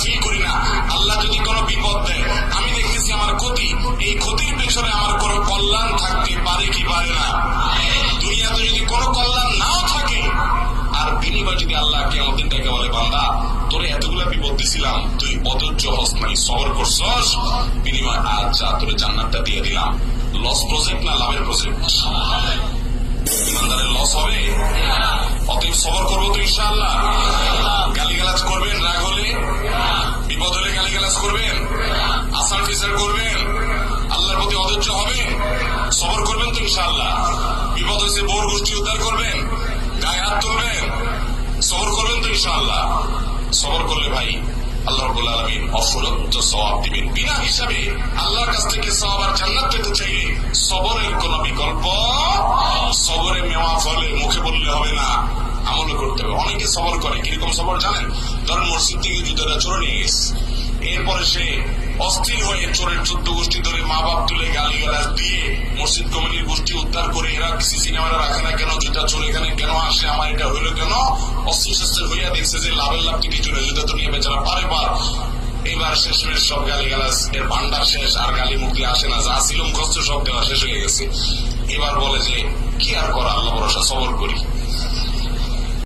Feel করি না। আল্লাহ যদি কোনো বিপদ দেয়, আমি দেখতেছি আমার ক্ষতি, এই ক্ষতির পেছনে আমার কোনো কল্যাণ থাকতে পারে কি পারে না? দুনিয়াতে যদি কোনো কল্যাণ নাও থাকে, আর বিনিময় যদি আল্লাহ কিয়ামতের দিন ডেকে বলে, বান্দা তোরে এতগুলা বিপদ দিছিলাম, তুই অধৈর্য হস নাই, সবর করছস, বিনিময় আজ যা তোরে জান্নাতটা দিয়ে দিলাম। লস প্রজেক্ট না লাভের প্রজেক্ট? ইমানদারের লস হবে? অতএব সবর করবো তো ইনশাআল্লাহ। গালিগালাজ করবেন, রাগ হলে, বিপদ হলে গালিগালাজ করবেন, আসান ফিসার করবেন, আল্লাহর প্রতি অধৈর্য হবেন, সবর করবেন তো ইনশাআল্লাহ। বিপদ হয়েছে বোর গোষ্ঠী উদ্ধার করবেন, গায়ে হাত তুলবেন, সবর করবেন তো ইনশাআল্লাহ। সবর করলে ভাই আল্লাহ রাব্বুল আলামিন অফুরন্ত সওয়াব দিবেন বিনা হিসাবে। আল্লাহর কাছ থেকে সওয়াব আর জান্নাত পেতে চাইলে সবরের কোন বিকল্প, সবরে মেওয়া ফলে মুখে বললে হবে না, আমলও করতে হবে। অনেকে সবর করে, কিরকম সবর জানেন? ধরেন মসজিদ থেকে জুতোটা চোরে নিয়ে গেছে, এরপরে সে অস্থির হয়ে চোরের 14 গোষ্ঠী ধরে মা বাপ তুলে গালিগালাজ দিয়ে মসজিদ কমিটির গোষ্ঠী উদ্ধার করে, এরা সিসি ক্যামেরা রাখে না কেন, জুতা চোর এখানে কেন আসে, আমার এটা হইলো কেন, অস্ত্র শস্ত্র হইয়া দেখছে যে লাভের লাভটি কিছু নেই, জুতা তো নিয়ে বেচারা পারে পার। এবার শেষমেশ সব গালিগালাজ এর ভান্ডার শেষ, আর গালি মুক্তি আসে না, যা ছিল মুখস্থ সব দেওয়া শেষ হয়ে গেছে। এবার বলে যে কি আর করা, আল্লাহ ভরসা, সবর করি।